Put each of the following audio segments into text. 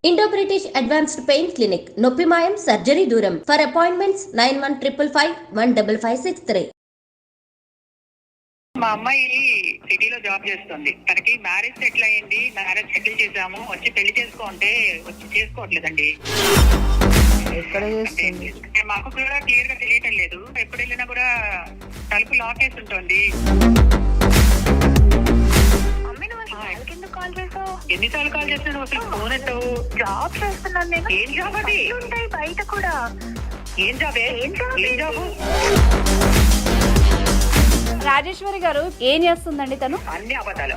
Indo British advanced pain clinic, నొప్పి మాయం, surgery దూరం. For appointments 9155515563. మా అమ్మాయి సిటీలో జాబ్ చేస్తుంది. తనకి మ్యారేజ్ సెటిల్ అయ్యింది, మ్యారేజ్ సెటిల్ చేసాము, వచ్చి పెళ్లి చేసుకోంటే వచ్చి చేసుకోవట్లేదండి. ఎక్కడ చేస్తుంది? మాకు కూడా క్లియర్ గా తెలియటం లేదు. ఎప్పుడు వెళ్ళినా కూడా తలుపు లాక్ వేసి ఉంటుంది. ఎన్నిసార్లు కాల్ చేస్తున్నావు? అసలు ఫోన్ ఎత్తవు. జాబ్ చేస్తున్నాను నేను. ఏం జాబ్ అది? ఉంటాయి బయట కూడా. ఏం జాబే? ఏం జాబు? రాజేశ్వరి గారు ఏం చేస్తుందండి తను? అన్ని అబద్ధాలు.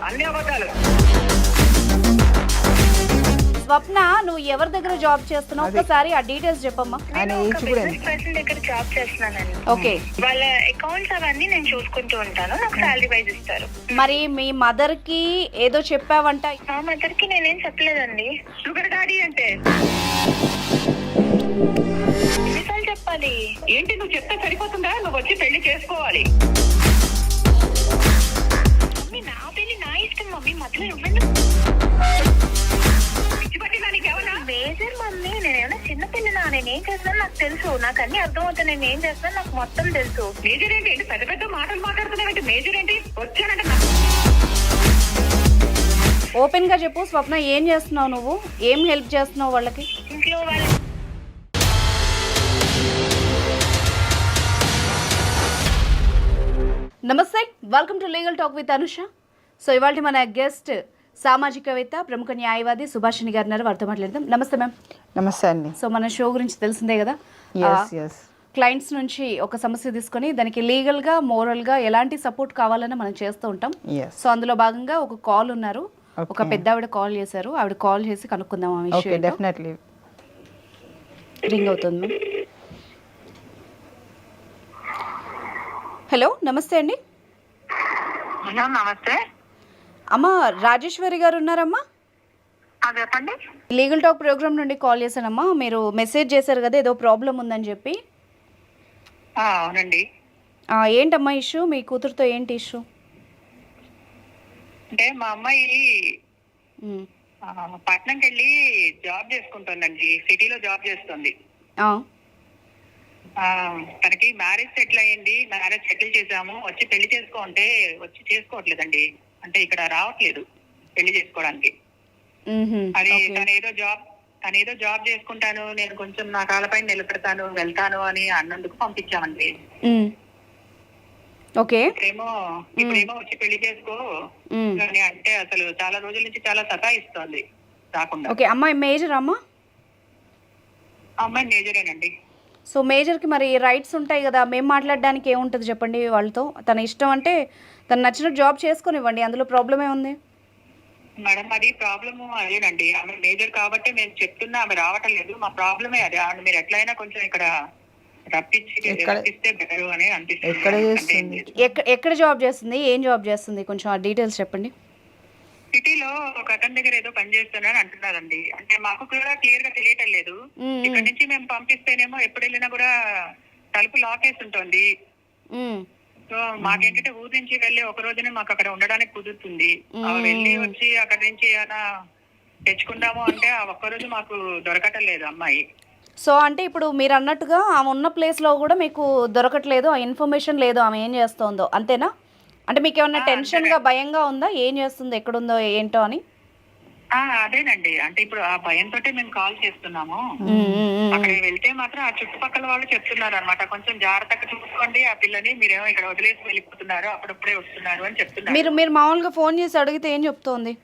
స్వప్న, నువ్వు ఎవరి దగ్గర జాబ్ చేస్తున్నావు? ఒక్కసారి ఆ డీటెయిల్స్ చెప్పమ్మా. నేను ఒక బిజినెస్ పర్సన్ దగ్గర జాబ్ చేస్తున్నానండి. ఓకే. వాళ్ళ అకౌంట్స్ అవన్నీ నేను చూసుకుంటూ ఉంటాను. నాకు శాలరీ వైజ్ ఇస్తారు. మరి మీ మదర్ కి ఏదో చెప్పావంట? మా మదర్ కి నేనేం చెప్పలేదండి. షుగర్ డాడీ అంటే ఎన్నిసార్లు చెప్పాలి? ఏంటి? నువ్వు చెప్తే సరిపోతుందా? నువ్వు వచ్చి పెళ్లి చేసుకోవాలి. మమ్మీ, నా పెళ్లి నా ఇష్టం మమ్మీ. మధ్యలో నువ్వెందుకు? మేజర్ మమ్మీ, నేనేమైనా చిన్న పిల్లనా? నేనేం చేస్తున్నాను నాకు తెలుసు. నాకు అన్ని అర్థమవుతాయి. నేను ఏం చేస్తున్నాను నాకు మొత్తం తెలుసు. మేజర్ ఏంటి? పెద్ద పెద్ద మాటలు మాట్లాడుతున్నావు. మేజర్ ఏంటి? వచ్చానంటే ఓపెన్ గా చెప్పు స్వప్న, ఏం చేస్తున్నావు నువ్వు? ఏం హెల్ప్ చేస్తున్నావు వాళ్ళకి? ఇంట్లో వాళ్ళు నమస్తే, welcome to legal talk with Anusha. So ఇవాళ మన గెస్ట్ సామాజికవేత్త, ప్రముఖ న్యాయవాది సుభాషిణి గారు ఉన్నారు. వారితో మాట్లాడదాం. నమస్తే మ్యామ్. నమస్తే అండి. సో మన షో గురించి తెలిసిందే కదా, క్లయింట్స్ నుంచి ఒక సమస్య తీసుకొని దానికి లీగల్గా, మోరల్గా ఎలాంటి సపోర్ట్ కావాలని మనం చేస్తూ ఉంటాం. సో అందులో భాగంగా ఒక కాల్ ఉన్నారు, ఒక పెద్ద ఆవిడ కాల్ చేశారు. ఆవిడ కాల్ చేసి కనుక్కుందాం ఆ విషయం. డెఫినెట్లీ రింగ్ అవుతుంది మ్యామ్. హలో, నమస్తే అండి. నమస్తే అమ్మ, రాజేశ్వరి గారు ఉన్నారమ్మా? చెప్పండి. లీగల్ టాక్ ప్రోగ్రామ్ నుండి కాల్ చేశానమ్మా. మీరు మెసేజ్ చేశారు కదా, ఏదో ప్రాబ్లం ఉందని చెప్పి. అవునండి. ఏంటమ్మా ఇష్యూ? మీ కూతురుతో ఏంటి ఇష్యూ? అంటే మా అమ్మాయి పట్నంకి వెళ్ళి జాబ్ చేసుకుంటుందండి. సిటీలో జాబ్ చేస్తుంది. తనకి మ్యారేజ్ సెటిల్ అయ్యింది, మ్యారేజ్ సెటిల్ చేసాము, వచ్చి పెళ్లి చేసుకోంటే వచ్చి చేసుకోవట్లేదండి. అంటే ఇక్కడ రావట్లేదు పెళ్లి చేసుకోవడానికి. అది తనేదో జాబ్ చేసుకుంటాను, నేను కొంచెం నా కాళ్ళపైన నిలబెడతాను, వెళ్తాను అని అన్నందుకు పంపించామండి. ఓకే. ఇప్పుడేమో వచ్చి పెళ్లి చేసుకో అని అంటే అసలు చాలా రోజుల నుంచి చాలా సతాయిస్తోంది రాకుండా. ఓకే. అమ్మాయి మేజర్ అమ్మా? అమ్మాయి మేజరేనండి. సో మేజర్కి మరి రైట్స్ ఉంటాయి కదా, మేము మాట్లాడడానికి ఏముంటుంది చెప్పండి వాళ్ళతో? తన ఇష్టం అంటే తను నచ్చినట్టు జాబ్ చేసుకొనివ్వండి, అందులో ప్రాబ్లం ఏముంది? మేడం, అది ప్రాబ్లము అదేనండి. ఆమె మేజర్ కాబట్టి మేము చెప్తున్నా, ఆమె రావటం లేదు. మా ప్రాబ్లమే అదే. ఆమె మీరు ఎట్లయినా కొంచెం ఇక్కడ రప్పిస్తే బెటర్ అని అనిపిస్తుంది. ఎక్కడ జాబ్ చేస్తుంది? ఏం జాబ్ చేస్తుంది? కొంచెం ఆ డీటెయిల్స్ చెప్పండి. సిటీలో ఒక అతని దగ్గర ఏదో పని చేస్తున్నారని అంటున్నారండి. అంటే మాకు కూడా క్లియర్ గా తెలియటం లేదు. ఇక్కడ నుంచి మేము పంపిస్తేనేమో ఎప్పుడు వెళ్ళినా కూడా తలుపు లాక్ వేసి ఉంటుంది. సో మాకేంటంటే ఊరి నుంచి వెళ్ళి ఒక రోజునే మాకు అక్కడ ఉండడానికి కుదురుతుంది. వెళ్ళి వచ్చి అక్కడ నుంచి ఏమైనా తెచ్చుకుందాము అంటే ఆ ఒక్కరోజు మాకు దొరకటం లేదు అమ్మాయి. సో అంటే ఇప్పుడు మీరు అన్నట్టుగా ఆమె ఉన్న ప్లేస్లో కూడా మీకు దొరకట్లేదు, ఆ ఇన్ఫర్మేషన్ లేదు ఆమె ఏం చేస్తుందో, అంతేనా? అంటే మీకు ఏమన్నా టెన్షన్గా, భయంగా ఉందా? ఏం చేస్తుందో, ఎక్కడుందో, ఏంటో అని? అదేనండి. అంటే ఇప్పుడు ఆ భయంతో మేము కాల్ చేస్తున్నాము. అక్కడికి వెళ్తే మాత్రం ఆ చుట్టుపక్కల వాళ్ళు చెప్తున్నారు అనమాట, కొంచెం జాగ్రత్తగా చూసుకోండి ఆ పిల్లని, మీరేమో ఇక్కడ వదిలేసి వెళ్ళిపోతున్నారు, అప్పుడప్పుడే వస్తున్నారు అని చెప్తున్నారు. మీరు మామూలుగా ఫోన్ చేసి అడిగితే ఏం చెప్తోంది?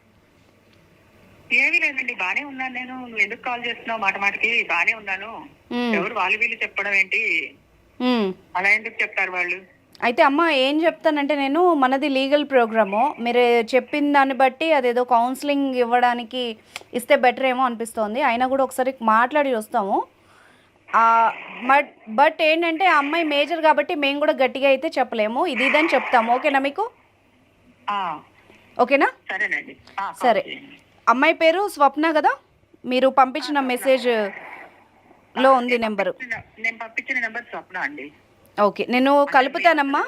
ఏమీ లేదండి, బానే ఉన్నాను నేను, నువ్వు ఎందుకు కాల్ చేస్తున్నావు, మాటకి బానే ఉన్నాను, ఎవరు వాళ్ళు వీళ్ళు చెప్పడం ఏంటి, అలా ఎందుకు చెప్తారు వాళ్ళు? అయితే అమ్మ ఏం చెప్తానంటే, నేను మనది లీగల్ ప్రోగ్రాము, మీరు చెప్పిన దాన్ని బట్టి అదేదో కౌన్సిలింగ్ ఇవ్వడానికి ఇస్తే బెటర్ ఏమో అనిపిస్తోంది. అయినా కూడా ఒకసారి మాట్లాడి వస్తాము. బట్ ఏంటంటే ఆ అమ్మాయి మేజర్ కాబట్టి మేము కూడా గట్టిగా అయితే చెప్పలేము, ఇది ఇదని చెప్తాము. ఓకేనా మీకు? ఓకేనా? సరేనండి. సరే. అమ్మాయి పేరు స్వప్న కదా, మీరు పంపించిన మెసేజ్లో ఉంది నెంబరు. నేను పంపించిన నెంబర్ స్వప్న అండి. ఓకే, నేను కలుపుతానమ్మా.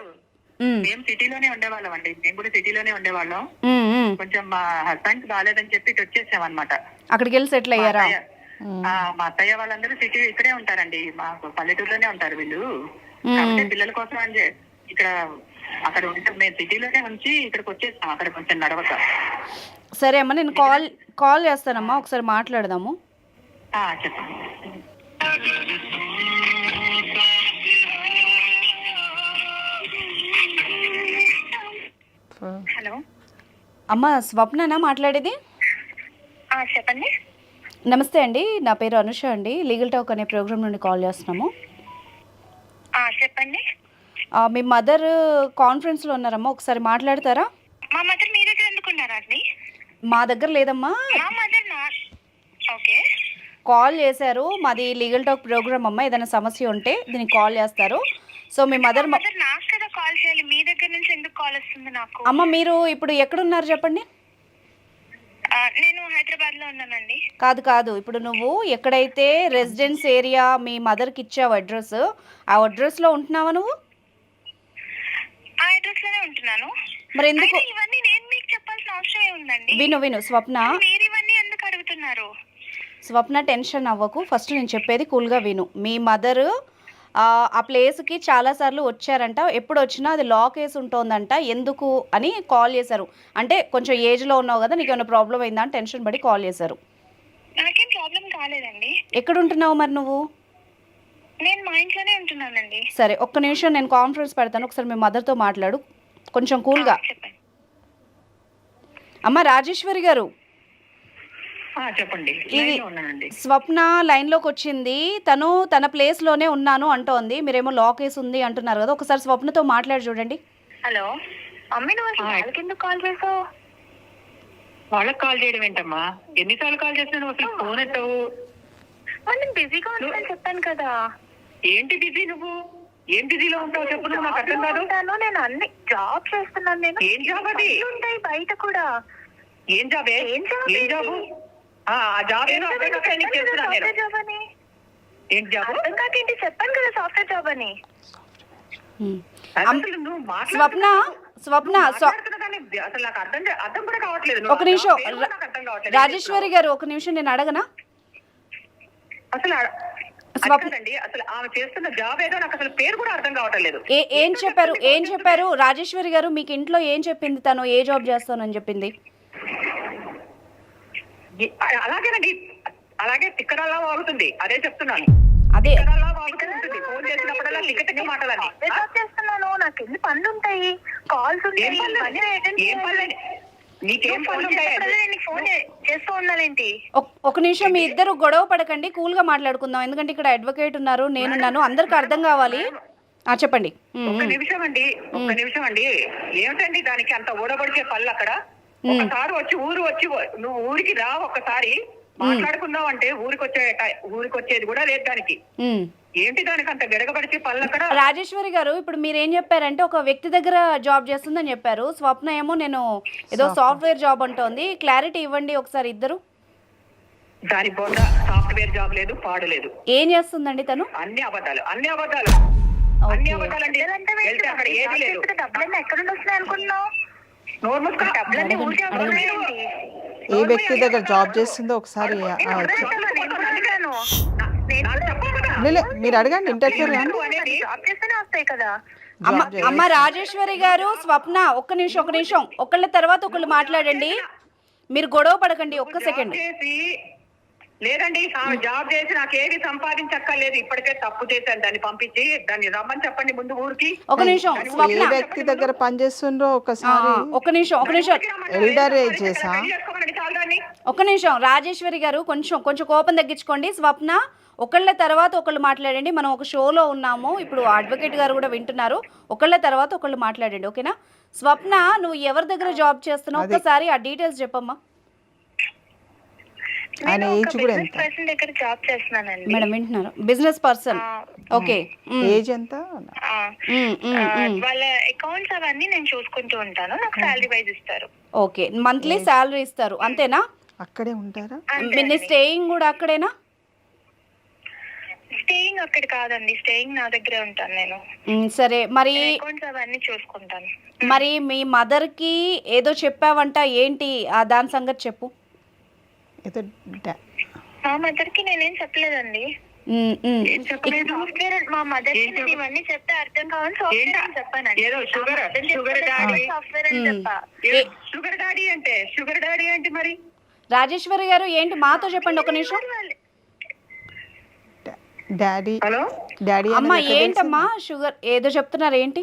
మేము సిటీలోనే ఉండేవాళ్ళం అండి, మేము కూడా సిటీలోనే ఉండేవాళ్ళం. కొంచెం మా హస్బెండ్ బాగాలేదని చెప్పి ఇటు వచ్చేసాం అనమాట. అక్కడికి వెళ్ళి సెటిల్ అయ్యారా? మా అత్తయ్య వాళ్ళందరూ సిటీ ఇక్కడే ఉంటారండి, మాకు పల్లెటూరులోనే ఉంటారు వీళ్ళు. కాబట్టి పిల్లల కోసం అని ఇక్కడ అక్కడ ఉంటే మేము సిటీలోనే ఉంచి ఇక్కడికి వచ్చేసాం, అక్కడ కొంచెం నడవక. సరే అమ్మా, నేను కాల్ చేస్తానమ్మా, ఒకసారి మాట్లాడదాము. చెప్పండి. హలో అమ్మ, స్వప్ననా మాట్లాడేది? చెప్పండి. నమస్తే అండి, నా పేరు అనుష అండి, లీగల్ టాక్ అనే ప్రోగ్రామ్ నుండి కాల్ చేస్తున్నాము. చెప్పండి. మీ మదర్ కాన్ఫరెన్స్లో ఉన్నారమ్మా, ఒకసారి మాట్లాడతారా? మా మదర్ మీ దగ్గర ఎందుకున్నారా అండి? మా దగ్గర లేదమ్మా, మా మదర్ ఓకే కాల్ చేశారు. మాది లీగల్ టాక్ ప్రోగ్రామ్ అమ్మా, ఏదైనా సమస్య ఉంటే దీనికి కాల్ చేస్తారు. సో మీ మదర్ నాకు కదా కాల్ చేయాలి, మీ దగ్గర నుంచి ఎందుకు కాల్ వస్తుంది నాకు? అమ్మ, మీరు ఇప్పుడు ఎక్కడున్నారు చెప్పండి? నేను హైదరాబాద్ లో ఉన్నానండి. కాదు, ఇప్పుడు నువ్వు ఎక్కడైతే రెసిడెన్స్ ఏరియా మీ మదర్కి ఇచ్చావు అడ్రస్, ఆ అడ్రస్లో ఉంటున్నావా నువ్వు? ఆ అడ్రస్ లోనే ఉంటున్నాను. మరి ఎందుకు ఇవన్నీ నేను మీకు చెప్పాల్సిన అవసరం ఏముందండి? విను స్వప్న, మీరు ఇవన్నీ ఎందుకు అడుగుతున్నారు? స్వప్న, టెన్షన్ అవ్వకు. ఫస్ట్ నేను చెప్పేది కూల్గా విను. మీ మదర్ ఆ ప్లేస్కి చాలాసార్లు వచ్చారంట, ఎప్పుడు వచ్చినా అది లాక్ వేసి ఉంటుందంట, ఎందుకు అని కాల్ చేశారు. అంటే కొంచెం ఏజ్లో ఉన్నావు కదా, నీకు ఏమైనా ప్రాబ్లం అయిందా అని టెన్షన్ పడి కాల్ చేశారు. నాకేం ప్రాబ్లం కాలేదండి. ఎక్కడ ఉంటున్నావు మరి నువ్వు? నేను మా ఇంట్లోనే ఉంటున్నానండి. సరే, ఒక్క నిమిషం నేను కాన్ఫరెన్స్ పెడతాను, ఒకసారి మీ మదర్తో మాట్లాడు కొంచెం కూల్గా. చెప్పండి. అమ్మ రాజేశ్వరి గారు, చెప్పండి. స్వప్న లైన్లోకి వచ్చింది, తను తన ప్లేస్లోనే ఉన్నాను అంటోంది, మీరేమో లాక్ వేసి ఉంది అంటున్నారు కదా, ఒకసారి స్వప్నతో మాట్లాడి చూడండి. హలో మమ్మీ, నువ్వు వాళ్ళకి ఎందుకు కాల్ చేసావు? వాళ్ళకి కాల్ చేయడం ఏంటమ్మా, ఎన్నిసార్లు కాల్ చేసినా నువ్వు అసలు ఫోన్ ఎట్టవు? నేను బిజీగా ఉంటానని చెప్పాను కదా. ఏంటి బిజీ? నువ్వు ఏం బిజీలో ఉంటావు చెప్పు, నువ్వు నాకు అర్థం కాదు. నేను అన్ని జాబ్ చేస్తున్నాను. నేను ఏం జాబ్ అది? ఉంటాయి బయట కూడా. ఏం జాబే? ఏం జాబు? ఆ జాబ్ ఏదో నీకు చేస్తున్నాను నేను. జాబ్ అని ఏంటి జాబ్? అర్థం కాకేంటి? చెప్పాను కదా సాఫ్ట్వేర్ జాబ్ అని. స్వప్న అసలు నాకు అర్థం కూడా కావట్లేదు. ఒక నిమిషం రాజేశ్వరి గారు, ఒక నిమిషం నేను అడగనా? అసలు అసలు ఆమె చేస్తున్న జాబ్ ఏదో నాకు అసలు పేరు కూడా అర్థం కావట్లేదు. ఏం చెప్పారు రాజేశ్వరి గారు? మీకు ఇంట్లో ఏం చెప్పింది? తను ఏ జాబ్ చేస్తానని చెప్పింది? అలాగేనండి, అలాగే తిక్కడల్లా వాగుతుంది, అదే చెప్తున్నాను. అదే ఫోన్ చేసినప్పుడల్లా టికెట్ మాటలని చేస్తున్నాను. నాకు ఎన్ని పనులు ఉంటాయి, కాల్స్ ఉంటాయి. నీకేం పనులు ఉంటాయి? ఫోన్ చేస్తూ ఉండాలేంటి? ఒక నిమిషం, మీ ఇద్దరు గొడవ పడకండి, కూల్ గా మాట్లాడుకుందాం. ఎందుకంటే ఇక్కడ అడ్వకేట్ ఉన్నారు, నేనున్నాను, అందరికి అర్థం కావాలి. చెప్పండి. ఒక్క నిమిషం అండి. ఏమిటండి దానికి అంత ఓడబడిచే పళ్ళు? అక్కడ ఒకసారి వచ్చి నువ్వు ఊరికి రా, ఒక్కసారి మాట్లాడుకుందాం అంటే ఊరికి వచ్చేది కూడా లేదు దానికి. ఏంటి దానికి అంత గడగబడిచే పళ్ళు అక్కడ? రాజేశ్వరి గారు, ఇప్పుడు మీరు ఏం చెప్పారంటే ఒక వ్యక్తి దగ్గర జాబ్ చేస్తుందని చెప్పారు, స్వప్న ఏమో నేను ఏదో సాఫ్ట్వేర్ జాబ్ అంటోంది. క్లారిటీ ఇవ్వండి ఒకసారి ఇద్దరు. దాని బోండా సాఫ్ట్వేర్ జాబ్ లేదు, పాడు లేదు. ఏం చేస్తుందండి తను? అన్ని అబద్ధాలు అండి. వెళ్తే అక్కడ ఏది లేదు. డబ్బులన్నీ ఎక్కడ నుండి వస్తున్నాయి అనుకుంటున్నావు? ఏ వ్యక్తి దగ్గర జాబ్ చేస్తుందో ఒకసారి మీరు అడగండి, ఇంటర్ఫియర్ అమ్మ రాజేశ్వరి గారు, స్వప్న ఒక్క నిమిషం, ఒకళ్ళ తర్వాత ఒకళ్ళు మాట్లాడండి, మీరు గొడవ పడకండి. ఒక్క సెకండ్. లేదండి, ఆమె జాబ్ చేసి నాకు ఏది సంపాదించక్కర్లేదు, ఇప్పటికే తప్పు చేశాను. దాన్ని పంపించి దాన్ని రమ్మని చెప్పండి ముందు ఊరికి. ఒక నిమిషం, ఏ వ్యక్తి దగ్గర పనిచేస్తుండ్రో ఒకసారి. ఒక నిమిషం ఎల్డర్ ఏజ్ చేసా. ఒక నిమిషం రాజేశ్వరి గారు, కొంచెం కోపం తగ్గించుకోండి. స్వప్న, ఒకళ్ళ తర్వాత ఒకళ్ళు మాట్లాడండి. మనం ఒక షోలో ఉన్నాము, ఇప్పుడు అడ్వకేట్ గారు కూడా వింటున్నారు. ఒకళ్ళ తర్వాత ఒకళ్ళు మాట్లాడండి, ఓకేనా? స్వప్న, నువ్వు ఎవరి దగ్గర జాబ్ చేస్తున్నావు ఒక్కసారి ఆ డీటెయిల్స్ చెప్పమ్మా. ఆయన ఏజ్ కూడా ఎంత? దగ్గర జాబ్ చేస్తున్నానండి. మేడం వింటున్నారు? Business person. ఓకే, ఏజ్ ఎంత? వాళ్ళ అకౌంట్స్ అవన్నీ నేను చూసుకుంటూ ఉంటాను, నాకు శాలరీ వైజ్ ఇస్తారు. ఓకే, మంత్లీ శాలరీ ఇస్తారు, అంతేనా? అక్కడే ఉంటారా? మీ స్టేయింగ్ కూడా అక్కడేనా? స్టేయింగ్ అక్కడ కాదండి, స్టేయింగ్ నా దగ్గరే ఉంటాను నేను. సరే మరి అకౌంట్స్ అవన్నీ చూసుకుంటాను. మరి మీ మదర్కి ఏదో చెప్పావంట, ఏంటి దాని సంగతి చెప్పు. ఏదో మా మదర్ కి నేనేం చెప్పలేదండి. సాఫ్ట్వేర్ మా మదర్ కి నేను ఇవన్నీ చెప్తే అర్థం కావాలని సాఫ్ట్వేర్ అని చెప్పానండి. సాఫ్ట్వేర్ అని చెప్పా. షుగర్ డాడీ అంటే మరి రాజేశ్వరి గారు ఏంటి మాతో చెప్పండి ఒక నిమిషం. డాడీ హలో డాడీ అమ్మా ఏంటమ్మా షుగర్ ఏదో చెప్తున్నారు ఏంటి?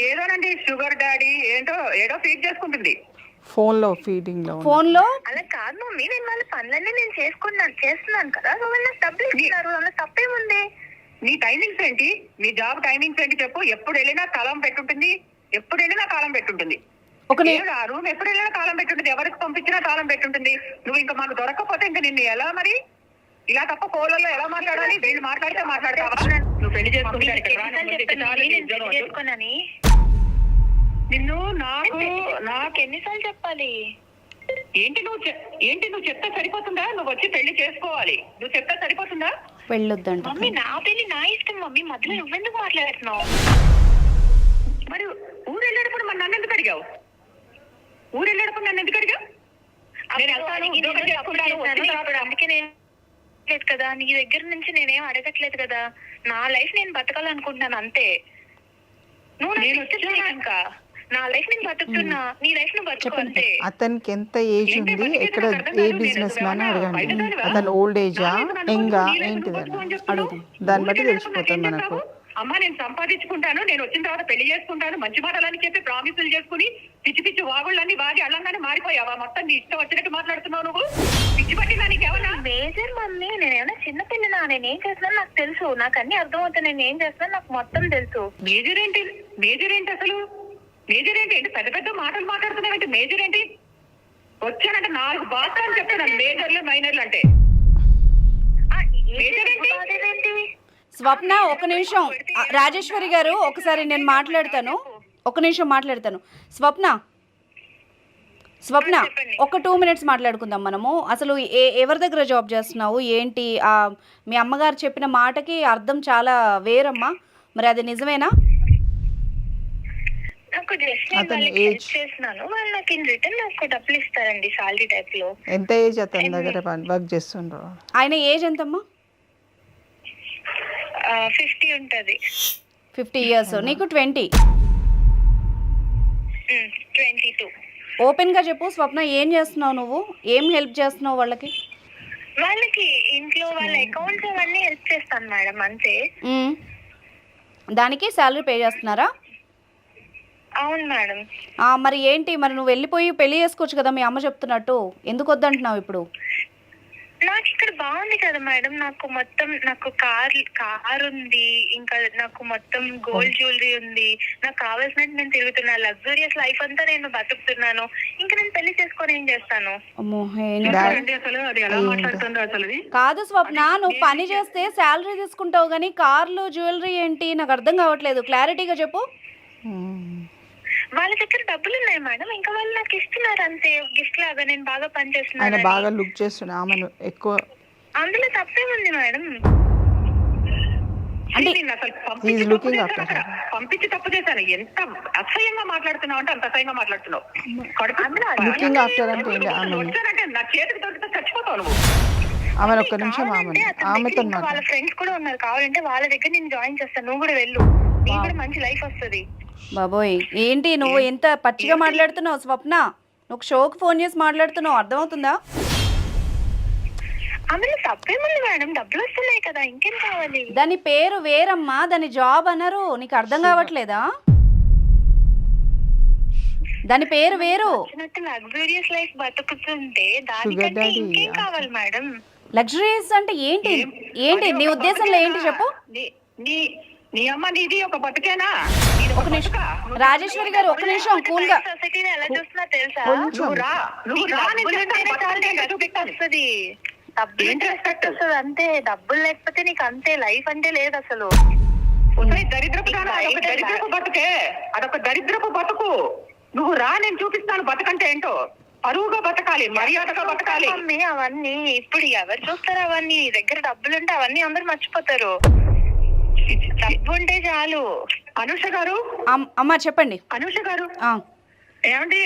ఏదోనండి షుగర్ డాడీ ఏదో ఫీడ్ చేసుకుంటుంది ఫోన్ లో, ఫీడింగ్ లో. ఫోన్ లో అలా కాదు మమ్మీ, నేను వాళ్ళ పనులన్నీ నేను చేస్తున్నాను కదా, వాళ్ళు నాకు డబ్బులు ఇస్తున్నారు, వాళ్ళ తప్పేముంది? నీ టైమింగ్స్ ఏంటి? నీ జాబ్ టైమింగ్స్ ఏంటి చెప్పు. ఎప్పుడు వెళ్ళినా కాలం పెట్టుంటుంది, ఎప్పుడు వెళ్ళినా కాలం పెట్టుంటుంది. ఆ రూమ్ ఎప్పుడు వెళ్ళినా కాలం పెట్టుంటుంది, ఎవరికి పంపించినా కాలం పెట్టుంటుంది. నువ్వు ఇంకా మాకు దొరకకపోతే ఇంకా నిన్ను ఎలా మరి ఇలా తప్ప ఫోన్లలో ఎలా మాట్లాడాలి? వీళ్ళు మాట్లాడితే మాట్లాడతావా? నువ్వు పెళ్లి చేసుకోనని నిన్ను నాకు ఎన్నిసార్లు చెప్పాలి? ఏంటి నువ్వు చెప్తే సరిపోతుందా? నువ్వు వచ్చి పెళ్లి చేసుకోవాలి, నువ్వు చెప్తే సరిపోతుందా? పెళ్ళొద్దంట మమ్మీ నా పెళ్లి నా ఇష్టం మమ్మీ, మధ్యలో నువ్వెందుకు మాట్లాడుతున్నావు? మరి ఊరు వెళ్ళేటప్పుడు మరి నన్ను ఎందుకు అడిగావు? ఊరు వెళ్ళేటప్పుడు నన్ను ఎందుకు అడిగావు? అందుకే నేను లేదు కదా, నీ దగ్గర నుంచి నేనేం అడగట్లేదు కదా, నా లైఫ్ నేను బతకాలనుకుంటున్నాను అంతే. నువ్వు ఇంకా నా లైఫ్ నేను బతుకుతున్నా, నీ లైఫ్ నువ్వు బతుకు అంతే. అతనికి ఎంత ఏజ్ ఉంది, ఎక్కడ ఏ బిజినెస్ మ్యాన్ అడగండి. అతను ఓల్డ్ ఏజా యంగా ఏంటిదని అడుగు, దాన్ని బట్టి తెలిసిపోతుంది మనకు. అమ్మా నేను సంపాదించుకుంటాను, నేను వచ్చిన తర్వాత పెళ్లి చేసుకుంటాను, మంచి మాటలని చెప్పి ప్రామిసులు చేసుకుని పిచ్చి పిచ్చి వాగుళ్ళని వాగి అల్లంగానే మారిపోయావా? మొత్తం నీ ఇష్టం వచ్చినట్టు మాట్లాడుతున్నావు నువ్వు. పిచ్చి పట్టిందా నీకేమన్నా? మేజర్ మమ్మీ, నేనేమన్నా చిన్నపిల్లనా? నేనేం చేస్తున్నాను నాకు తెలుసు, నాకు అన్ని అర్థమవుతాయి, నేను ఏం చేస్తున్నాను నాకు మొత్తం తెలుసు. మేజర్ ఏంటి అసలు? మేజర్ ఏంటి? పెద్ద పెద్ద మాటలు మాట్లాడుతున్నావంటే మేజర్ ఏంటి? వచ్చానంటే 4 భాషలు అని చెప్తున్నాను, మేజర్లు మైనర్లు అంటే. మేజర్ ఏంటి? స్వప్న ఒక నిమిషం, రాజేశ్వరి గారు ఒకసారి నేను మాట్లాడతాను, ఒక నిమిషం మాట్లాడతాను. స్వప్న ఒక 2 minutes మాట్లాడుకుందాం మనము. అసలు ఎవరి దగ్గర జాబ్ చేస్తున్నావు ఏంటి? మీ అమ్మగారు చెప్పిన మాటకి అర్థం చాలా వేరమ్మా, మరి అది నిజమేనా? నాకు జస్ట్ నేను వాళ్ళకి హెల్ప్ చేస్తున్నాను, వాళ్ళు నాకు ఇన్ రిటర్న్ నాకు డబ్బులు ఇస్తారండి సాలరీ టైప్ లో. ఎంత ఏజ్ అతని దగ్గర వర్క్ చేస్తుండ్రు? ఆయన ఏజ్ ఎంతమ్మా? 50 ఉంటది. 50 years. నీకు 20? 22. ఓపెన్ గా చెప్పు స్వప్న, ఏం చేస్తున్నావు నువ్వు? ఏం హెల్ప్ చేస్తున్నావు వాళ్ళకి? వాళ్ళకి ఇంట్లో వాళ్ళ అకౌంట్స్ అవన్నీ హెల్ప్ చేస్తాను మేడం అంతే. దానికి శాలరీ పే చేస్తున్నారా? అవును మేడం. మరి ఏంటి, మరి నువ్వు వెళ్ళిపోయి పెళ్లి చేసుకోవచ్చు కదా మీ అమ్మ చెప్తున్నట్టు, ఎందుకు వద్దంటున్నావు ఇప్పుడు? నాకు ఇక్కడ బాగుంది కదా మేడం, నాకు కార్ ఉంది, ఇంకా నాకు మొత్తం గోల్డ్ జ్యువెలరీ ఉంది, నాకు కావాల్సినట్టు నేను తిరుగుతున్నా, లగ్జూరియస్ లైఫ్ అంతా నేను బతుకుతున్నాను, ఇంకా నేను పెళ్లి చేసుకొని ఏం చేస్తాను? కాదు స్వప్న, నువ్వు పని చేస్తే శాలరీ తీసుకుంటావు కానీ కార్లు జ్యువెలరీ ఏంటి నాకు అర్థం కావట్లేదు, క్లారిటీగా చెప్పు. వాళ్ళ దగ్గర డబ్బులు ఉన్నాయి మేడం, ఇంకా వాళ్ళు నాకు ఇస్తున్నారు అంతే, గిఫ్ట్ లాగా. నేను బాగా పని చేస్తున్నాను, ఆయన బాగా లుక్ చేస్తున్నా, ఆమెను ఎక్కువ. అందులో తప్పేముంది మేడం? పంపించి తప్పు చేశాను. ఎంత అసహ్యంగా మాట్లాడుతున్నావు అంటే అంత అసహ్యంగా మాట్లాడుతున్నావు. లుకింగ్ ఆఫ్టర్ అంటే వచ్చానంటే నా చేతికి దొరికితే చచ్చిపోతావు నువ్వు. ఆమె ఒక్క నిమిషం, ఆమెతో వాళ్ళ ఫ్రెండ్స్ కూడా ఉన్నారు, కావాలంటే వాళ్ళ దగ్గర నేను జాయిన్ చేస్తాను, నువ్వు కూడా వెళ్ళు, నీకు కూడా మంచి లైఫ్ వస్తుంది. బాబోయ్ ఏంటి నువ్వు ఎంత పచ్చిగా మాట్లాడుతున్నావు స్వప్న? నువ్వు షోకి ఫోన్ చేసి మాట్లాడుతున్నావు, అర్థమవుతుందా? అందులో తప్పేముంది మేడం, డబ్బులు వస్తున్నాయి కదా, ఇంకేం కావాలి? దాని పేరు వేరమ్మా, దాని జాబ్ అనరు, నీకు అర్థం కావట్లేదా? దాని పేరు వేరు. లగ్జూరియస్ లైఫ్ బతుకుతుంటే దానికంటే ఇంకేం కావాలి మేడం? లగ్జరీస్ అంటే ఏంటి? నీ ఉద్దేశంలో ఏంటి చెప్పు? నీ అమ్మ నీది ఒక బతుకేనా? ఒక నిమిషం రాజేశ్వరి గారు, ఒక నిమిషం కూల్ గా. సొసైటీని ఎలా చూస్తున్నా తెలుసా? అంతే, డబ్బులు లేకపోతే నీకు అంతే, లైఫ్ అంటే లేదు అసలు. దరిద్రపు బతుకే, అదొక దరిద్రపు బతుకు. నువ్వు రా, నేను చూపిస్తాను బతుకంటే ఏంటో. పరువుగా బతకాలి, మర్యాదగా బతకాలి. మమ్మీ అవన్నీ ఇప్పుడు ఎవరు చూస్తారు? అవన్నీ నీ దగ్గర డబ్బులు ఉంటే అవన్నీ అందరు మర్చిపోతారు. డబ్బు ఉంటే చాలు. అనూష గారు, అమ్మా చెప్పండి. అనూష గారు ఆ, ఏమండి,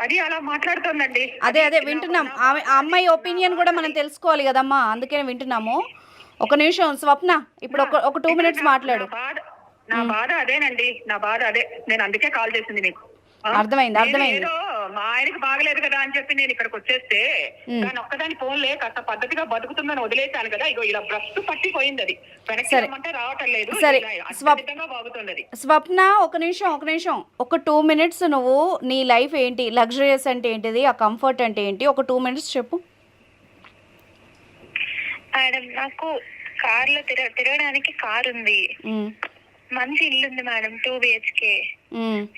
అది అలా మాట్లాడుతోందండి. అదే వింటున్నాం. ఆ అమ్మాయి ఒపీనియన్ కూడా మనం తెలుసుకోవాలి కదమ్మా, అందుకనే వింటున్నాము. ఒక నిమిషం స్వప్న, ఇప్పుడు ఒక 2 minutes మాట్లాడు. నా బాధ అదేనండి, నా బాధ అదే. నేను అందుకే కాల్ చేసింది మీకు. అర్థమైంది. ఏదో మా ఆయనకి బాగలేదు కదా అని చెప్పి నేను ఇక్కడికి వచ్చేస్తే దాని ఒక్కదాని ఫోన్లే కాస్త పద్ధతిగా బతుకుతుందని వదిలేశాను కదా. ఇగో ఇలా బ్రష్ పట్టిపోయింది, అది వెనక్కి రమ్మంటే రావటం లేదు. సరే బాగుతుంది అది. స్వప్న, ఒక నిమిషం, ఒక 2 minutes నువ్వు నీ లైఫ్ ఏంటి, లగ్జరియస్ అంటే ఏంటిది, ఆ కంఫర్ట్ అంటే ఏంటి, ఒక 2 minutes చెప్పు. మేడం నాకు కార్ లో తిరగడానికి కార్ ఉంది, మంచి ఇల్లు ఉంది మేడం, 2 BHK,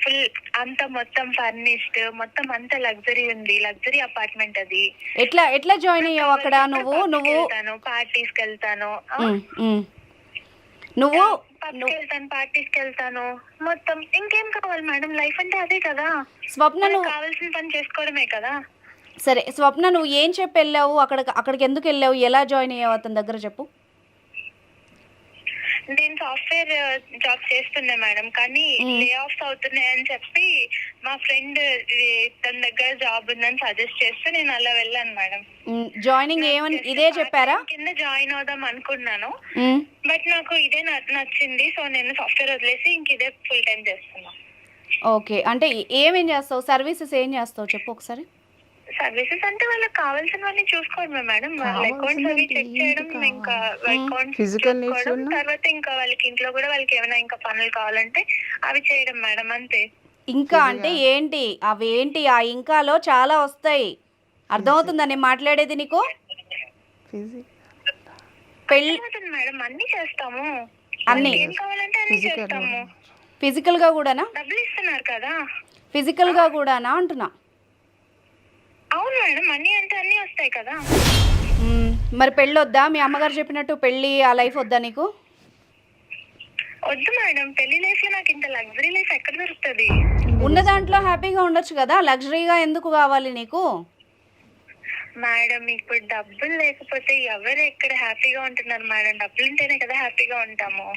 ఫుల్ అంత మొత్తం ఫర్నిష్డ్, మొత్తం అంత లగ్జరీ ఉంది, లగ్జరీ అపార్ట్మెంట్ అది. ఎట్లా జాయిన్ అయ్యావు అక్కడ? నువ్వు పార్టీస్ కి వెళ్తాను, పార్టీస్ కి వెళ్తాను, మొత్తం ఇంకేం కావాలి మేడం? లైఫ్ అంటే అదే కదా స్వప్న. నువ్వు కావాల్సిన పని చేసుకోవడమే కదా. సరే స్వప్న, నువ్వు ఏం చెప్పి వెళ్ళావు అక్కడికి ఎందుకు వెళ్ళావు, ఎలా జాయిన్ అయ్యావు అతని దగ్గర చెప్పు. నేను సాఫ్ట్వేర్ జాబ్ చేస్తున్నా మేడం, కానీ లే ఆఫ్స్ అవుతున్నాయని చెప్పి మా ఫ్రెండ్ తన దగ్గర జాబ్ ఉందని సజెస్ట్ చేస్తే నేను అలా వెళ్ళాను మేడం. జాయినింగ్ ఏమని ఇదే చెప్పారా? కింద జాయిన్ అవుదాం అనుకున్నాను, బట్ నాకు ఇదే నచ్చింది. సో నేను సాఫ్ట్వేర్ వదిలేసి ఇంక ఇదే ఫుల్ టైం చేస్తున్నా. ఓకే, అంటే ఏమేం చేస్తావు, సర్వీసెస్ ఏం చేస్తావు చెప్పు ఒకసారి. సర్వీసెస్ అంటే వాళ్ళకి కావాల్సినవన్నీ చూసుకోవడమే మేడం. వాళ్ళ అకౌంట్స్ అవి చెక్ చేయడం, ఇంకా అకౌంట్స్ చూసుకోవడం, తర్వాత ఇంకా వాళ్ళకి ఇంట్లో కూడా వాళ్ళకి ఏమైనా ఇంకా పనులు కావాలంటే అవి చేయడం మేడం, అంతే. ఇంకా అంటే ఏంటి అవేంటి? ఆ ఇంకాలో చాలా వస్తాయి, అర్థమవుతుందా నేను మాట్లాడేది నీకు? పెళ్ళి మేడం అన్ని చేస్తాము, అన్ని ఏం కావాలంటే అన్ని చేస్తాము. ఫిజికల్ గా కూడానా? డబ్బులు ఇస్తున్నారు కదా. ఫిజికల్ గా కూడానా అంటున్నా. అవును మేడం, అన్ని అంటే అన్ని వస్తాయి కదా. మరి పెళ్ళి వద్దా? మీ అమ్మగారు చెప్పినట్టు పెళ్ళి ఆ లైఫ్ వద్దా నీకు? వద్దు మేడం, పెళ్లి లైఫ్ లో నాకు ఇంత లగ్జరీ లైఫ్ ఎక్కడ దొరుకుతుంది? ఉన్న దాంట్లో హ్యాపీగా ఉండొచ్చు కదా, లగ్జరీగా ఎందుకు కావాలి నీకు? మేడం ఇప్పుడు డబ్బులు లేకపోతే ఎవరు ఎక్కడ హ్యాపీగా ఉంటున్నారు మేడం? డబ్బులు ఉంటేనే కదా హ్యాపీగా ఉంటాము.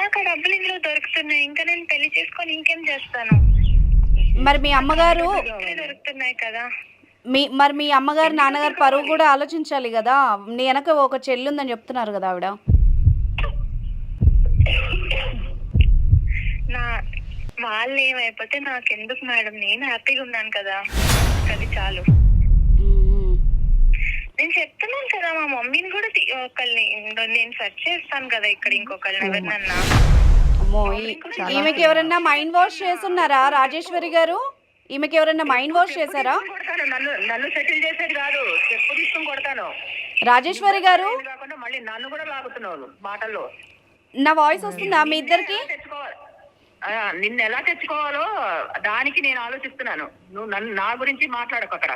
నాకు ఆ డబ్బులు ఇందులో దొరుకుతున్నాయి, ఇంకా నేను పెళ్లి చేసుకొని ఇంకేం చేస్తాను? మరి మీ అమ్మగారు దొరుకుతున్నాయి కదా. మరి మీ అమ్మగారు నాన్నగారు పరువు కూడా ఆలోచించాలి కదా. నీ వెనక ఒక చెల్లి ఉందని చెప్తున్నారు కదా ఆవిడ. వాళ్ళు ఏమైపోతే నాకెందుకు మేడం, నేను హ్యాపీగా ఉన్నాను కదా, అది చాలు. నేను చెప్తున్నాను కదా, మా మమ్మీని కూడా ఒకళ్ళని నేను సెర్చ్ చేస్తాను కదా ఇక్కడ, ఇంకొకళ్ళని ఎవరినన్నా. ఈమెకి ఎవరన్నా మైండ్ వాష్ చేస్తున్నారా రాజేశ్వరి గారు? ఈమెకి ఎవరన్నా మైండ్ వాష్ చేశారా? నన్ను సెటిల్ చేసేది కాదు, చెప్పు తీసుకుని కొడతాను. రాజేశ్వరి గారు, మళ్ళీ నన్ను కూడా లాగుతున్నావు మాటల్లో. నా వాయిస్ వస్తుందా మీ ఇద్దరికి? నిన్ను ఎలా తెచ్చుకోవాలో దానికి నేను ఆలోచిస్తున్నాను. నువ్వు నా గురించి మాట్లాడకు అక్కడ.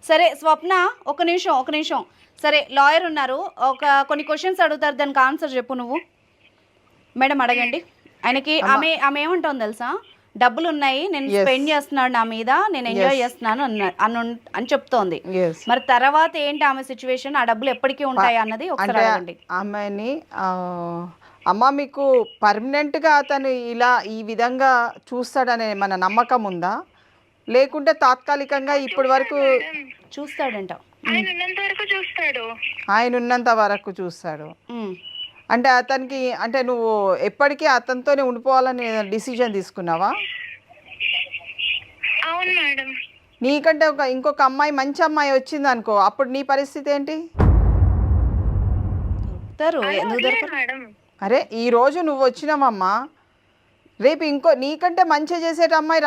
సరే స్వప్న, ఒక నిమిషం. సరే లాయర్ ఉన్నారు, కొన్ని క్వశ్చన్స్ అడుగుతారు, దానికి ఆన్సర్ చెప్పు నువ్వు. మేడం అడగండి ఆయనకి. ఆమె ఏమంటుంది తెలుసా, డబ్బులు ఉన్నాయి, నేను స్పెండ్ చేస్తున్నాను నా మీద, నేను ఎంజాయ్ చేస్తున్నాను అని చెప్తోంది. మరి తర్వాత ఏంటి ఆమె సిచ్యువేషన్, ఆ డబ్బులు ఎప్పటికీ ఉంటాయి అన్నది ఒకసారి అడగండి ఆమెని. అమ్మ, మీకు పర్మనెంట్గా అతను ఈ విధంగా చూస్తాడనే మన నమ్మకం ఉందా, లేకుంటే తాత్కాలికంగా ఇప్పటి వరకు చూస్తాడంట? ఆయన ఉన్నంత వరకు చూస్తాడు. అంటే అతనికి, అంటే నువ్వు ఎప్పటికీ అతనితోనే ఉండిపోవాలని డిసిజన్ తీసుకున్నావా? అవును మేడం. నీకంటే ఇంకొక అమ్మాయి, మంచి అమ్మాయి వచ్చింది అనుకో, అప్పుడు నీ పరిస్థితి ఏంటి? అరే ఈ రోజు నువ్వు వచ్చినావమ్మా, రేపు నీకంటే మంచి చేసేట అమ్మాయి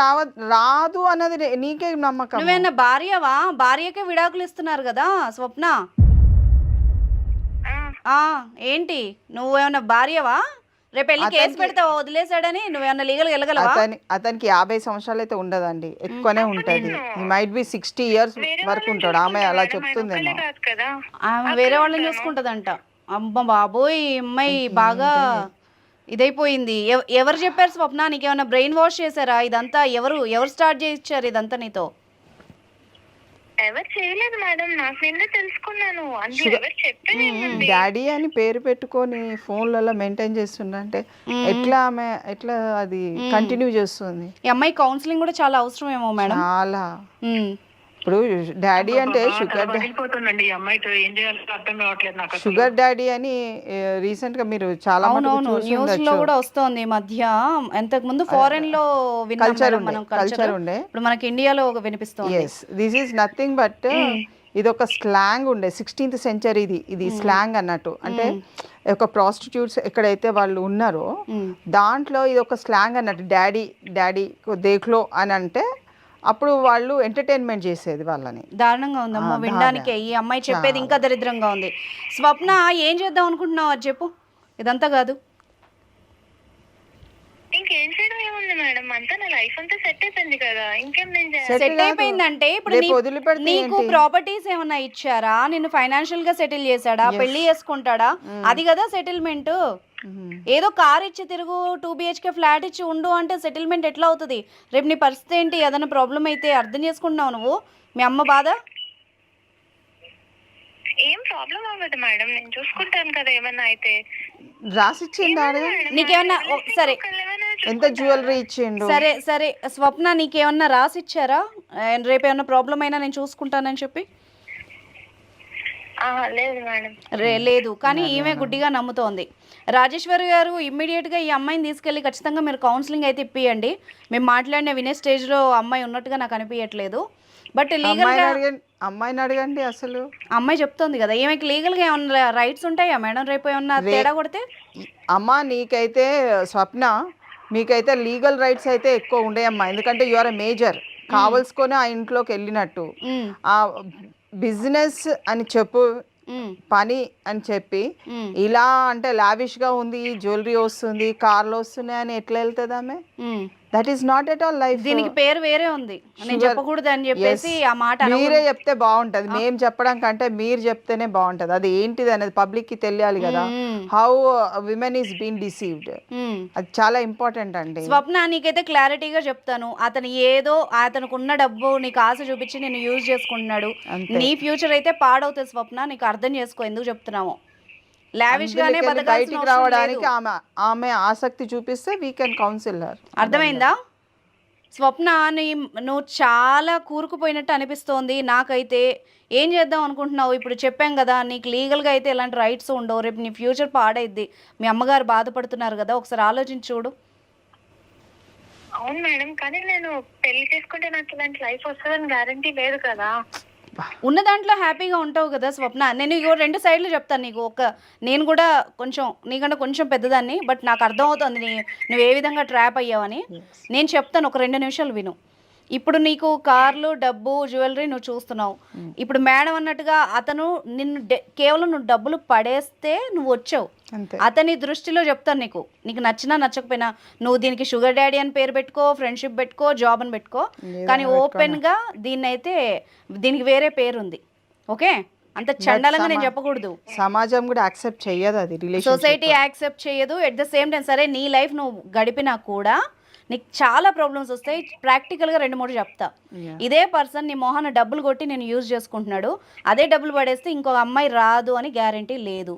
రాదు అన్నది నీకే నమ్మకం. నువ్వేనా భార్యవా? భార్యకే విడాకులు ఇస్తున్నారు కదా స్వప్న. ఏంటి నువ్వేమన్నా భార్యవా? రేపు వెళ్ళి కేసు పెడతావా వదిలేసాడని? నువ్వేమన్నా లీగల్గా వెళ్ళగలవా? అతనికి 50 సంవత్సరాలు అయితే ఉండదండి, ఎక్కువనే ఉంటుంది. మైట్ బి 60 years వరకు ఉంటాడు. ఆమె అలా చెప్తుందేమో. ఆమె వేరే వాళ్ళని చూసుకుంటదంట. అమ్మ బాబోయ్, అమ్మాయి బాగా ఇదైపోయింది. ఎవరు చెప్పారు స్వప్న? నీకేమన్నా బ్రెయిన్ వాష్ చేశారా? ఇదంతా ఎవరు స్టార్ట్ చేయించారు ఇదంతా నీతో? ఎవరు చేయలేదు మేడం, నాకు నిన్నే తెలుసుకున్నాను. అందులో ఎవరు చెప్పేది డాడీ అని పేరు పెట్టుకొని ఫోన్లలో మెయింటైన్ చేస్తుండే ఎట్లా అది కంటిన్యూ చేస్తుంది? ఈ అమ్మాయి కౌన్సిలింగ్ కూడా చాలా అవసరమేమో మేడం. చాలా. మ్మ్. ఇప్పుడు డాడీ అంటే షుగర్ పగిలిపోతుందండి ఈ అమ్మాయితో, ఏం చేయాలో అర్థం కావట్లేదు నాకు అసలు. షుగర్ డాడీ అని రీసెంట్ గా మీరు చాలా అవునవును న్యూస్ లో కూడా వస్తోంది ఈ మధ్య. ఎంతకు ముందు ఫారెన్ లో విన్నాం కల్చర్ మేడం మనం కల్చర్ ఉండే. ఇప్పుడు మనకి ఇండియాలో వినిపిస్తోంది. Yes, this is nothing but ఇది ఒక స్లాంగ్ ఉండే 16th సెంచరీది. ఇది స్లాంగ్ అన్నట్టు, అంటే ఒక ప్రాస్టిట్యూట్స్ ఎక్కడైతే వాళ్ళు ఉన్నారో దాంట్లో ఇది ఒక స్లాంగ్ అన్నట్టు. డాడీ డాడీ దేఖ్లో అని అంటే అప్పుడు వాళ్ళు ఎంటర్టైన్మెంట్ చేసేది వాళ్ళని. దారుణంగా ఉందమ్మో వినడానికే. ఈ అమ్మాయి చెప్పేది ఇంకా దరిద్రంగా ఉంది. స్వప్న, ఏం చేద్దాం అనుకుంటున్నావు అది చెప్పు. ఇదంతా కాదు. ఇంకేం చేయడం ఏముంది మేడం, అంతా నా లైఫ్ అంతా సెట్ అయిపోయింది కదా, ఇంకేం నేను చేయాలి? సెట్ అయిపోయిందంటే ఇప్పుడు నీకు ప్రాపర్టీస్ ఏమన్నా ఇచ్చారా? నిన్ను ఫైనాన్షియల్ గా సెటిల్ చేశాడా? పెళ్లి చేసుకుంటాడా? అది కదా సెటిల్మెంట్. ఏదో కార్ ఇచ్చి తిరుగు, 2 BHK ఫ్లాట్ ఇచ్చి ఉండు అంటే సెటిల్మెంట్ ఎట్లా అవుతుంది? రేపు నీ పరిస్థితి ఏంటి? ఏదైనా ప్రాబ్లం అయితే అర్థం చేసుకుంటున్నావు నువ్వు? మీ అమ్మ బాధ ఏం ప్రాబ్లం అవ్వదు మేడం, నేను చూసుకుంటాను కదా. ఏమన్నా అయితే రాసిచ్చిందా? నీకేమన్నా సరే, ఎంత జ్యువెలరీ ఇచ్చిండు? సరే సరే స్వప్న, నీకేమన్నా రాసిచ్చారా? రేపు ఏమన్నా ప్రాబ్లం అయినా నేను చూసుకుంటానని చెప్పి? లేదు మేడం. లేదు, కానీ ఈమె గుడ్డిగా నమ్ముతోంది. రాజేశ్వరి గారు, ఇమ్మీడియట్గా ఈ అమ్మాయిని తీసుకెళ్ళి ఖచ్చితంగా మీరు కౌన్సిలింగ్ అయితే ఇప్పియండి. మేము మాట్లాడిన వినే స్టేజ్లో అమ్మాయి ఉన్నట్టుగా నాకు అనిపించట్లేదు. బట్ లీగల్గా అమ్మాయిని అడగండి. అసలు అమ్మాయి చెప్తోంది కదా, ఈమెకి లీగల్గా ఏమన్నా రైట్స్ ఉంటాయా మేడం? రేపు ఏమన్నా తేడా కొడితే? అమ్మ నీకైతే స్వప్న, మీకైతే లీగల్ రైట్స్ అయితే ఎక్కువ ఉండేయమ్మా. ఎందుకంటే యు ఆర్ ఎ మేజర్. కావలసుకొని ఆ ఇంట్లోకి వెళ్ళినట్టు ఆ బిజినెస్ అని చెప్పు, పని అని చెప్పి ఇలా అంటే లావిష్ గా ఉంది, జ్యువెలరీ వస్తుంది, కార్లు వస్తున్నాయి అని ఎట్లా వెళ్తుంది ఆమె? That is not at all life. దీనికి పేరు వేరే ఉంది, నేను చెప్పకూడదు అని చెప్పేసి ఆ మాట మీరే చెప్తే బాగుంటది. మేము చెప్పడం కంటే మీరు చెప్తేనే బాగుంటది. అది ఏంటిది అనేది పబ్లిక్ కి తెలియాలి కదా. How women is been deceived, అది చాలా ఇంపార్టెంట్ అండి. స్వప్న, నీకైతే క్లారిటీగా చెప్తాను, అతను ఏదో అతనికి ఉన్న డబ్బు నీకు ఆశ చూపించి నేను యూజ్ చేసుకుంటున్నాడు. నీ ఫ్యూచర్ అయితే పాడవుతుంది స్వప్న, నీకు అర్థం చేసుకో ఎందుకు చెప్తున్నాము. లావిష్ గానే బయటికి రావడానికి ఆమె ఆసక్తి చూపిస్తే వీ కెన్ కౌన్సిల్ హర్. అర్థమైందా స్వప్న? నువ్వు చాలా కూరుకుపోయినట్టు అనిపిస్తోంది నాకైతే. ఏం చేద్దాం అనుకుంటున్నావు? ఇప్పుడు చెప్పాం కదా, నీకు లీగల్గా అయితే ఎలాంటి రైట్స్ ఉండవు. రేపు నీ ఫ్యూచర్ పాడైద్ది. మీ అమ్మగారు బాధపడుతున్నారు కదా, ఒకసారి ఆలోచించి చూడు. అవును మేడం, కానీ నేను పెళ్లి చేసుకుంటే నాకు ఇలాంటి లైఫ్ వస్తుందని గ్యారంటీ లేదు కదా. ఉన్న దాంట్లో హ్యాపీగా ఉంటావు కదా స్వప్న. నేను ఇగో 2 సైడ్లు చెప్తాను నీకు. నేను కూడా కొంచెం నీకంటే కొంచెం పెద్దదాన్ని, బట్ నాకు అర్థమవుతుంది నువ్వు ఏ విధంగా ట్రాప్ అయ్యావని. నేను చెప్తాను, ఒక 2 నిమిషాలు విను. ఇప్పుడు నీకు కార్లు, డబ్బు, జ్యువెలరీ నువ్వు చూస్తున్నావు. ఇప్పుడు మేడం అన్నట్టుగా అతను నిన్ను కేవలం నువ్వు డబ్బులు పడేస్తే నువ్వు వచ్చావు. అతని దృష్టిలో చెప్తాను నీకు నచ్చినా నచ్చకపోయినా, నువ్వు దీనికి షుగర్ డాడీ అని పేరు పెట్టుకో, ఫ్రెండ్షిప్ పెట్టుకో, జాబ్ అని పెట్టుకో, కానీ ఓపెన్గా దీనికి వేరే పేరు ఉంది. ఓకే, అంత చండాలంగా నేను చెప్పకూడదు. సమాజం కూడా యాక్సెప్ట్ చెయ్యదు, అది సొసైటీ యాక్సెప్ట్ చేయదు. ఎట్ ద సేమ్ టైం సరే నీ లైఫ్ నువ్వు గడిపినా కూడా నీకు చాలా ప్రాబ్లమ్స్ వస్తాయి. ప్రాక్టికల్గా 2-3 చెప్తా. ఇదే పర్సన్ నీ మొహాన డబ్బులు కొట్టి నేను యూజ్ చేసుకుంటున్నాడు, అదే డబ్బులు పడేస్తే ఇంకొక అమ్మాయి రాదు అని గ్యారంటీ లేదు.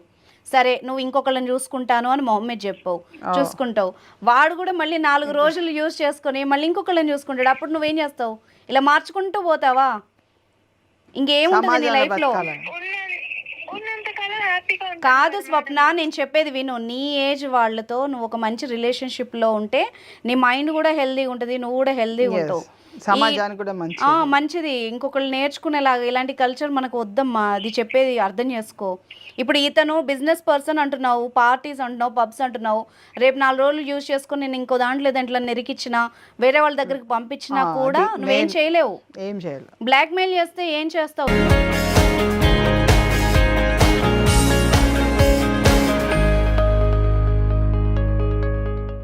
సరే నువ్వు ఇంకొకళ్ళని చూసుకుంటాను అని మొహమ్మద్ చెప్పావు, చూసుకుంటావు. వాడు కూడా మళ్ళీ 4 రోజులు యూజ్ చేసుకొని మళ్ళీ ఇంకొకళ్ళని చూసుకుంటాడు. అప్పుడు నువ్వేం చేస్తావు? ఇలా మార్చుకుంటూ పోతావా? ఇంకేముంటుంది నీ లైఫ్లో? కాదు స్వప్న, నేను చెప్పేది విను. నీ ఏజ్ వాళ్ళతో నువ్వు ఒక మంచి రిలేషన్షిప్లో ఉంటే నీ మైండ్ కూడా హెల్దీగా ఉంటుంది, నువ్వు కూడా హెల్దీగా ఉంటావు, సమాజానికి కూడా మంచిది. ఇంకొకళ్ళు నేర్చుకునేలాగా ఇలాంటి కల్చర్ మనకు వద్దమ్మా. అది చెప్పేది అర్థం చేసుకో. ఇప్పుడు ఇతను బిజినెస్ పర్సన్ అంటున్నావు, పార్టీస్ అంటున్నావు, పబ్స్ అంటున్నావు. రేపు 4 రోజులు యూజ్ చేసుకుని నేను ఇంకో దాంట్లో దాంట్లో నెరికిచ్చినా, వేరే వాళ్ళ దగ్గరికి పంపించినా కూడా నువ్వేం చేయలేవు. బ్లాక్మెయిల్ చేస్తే ఏం చేస్తావు?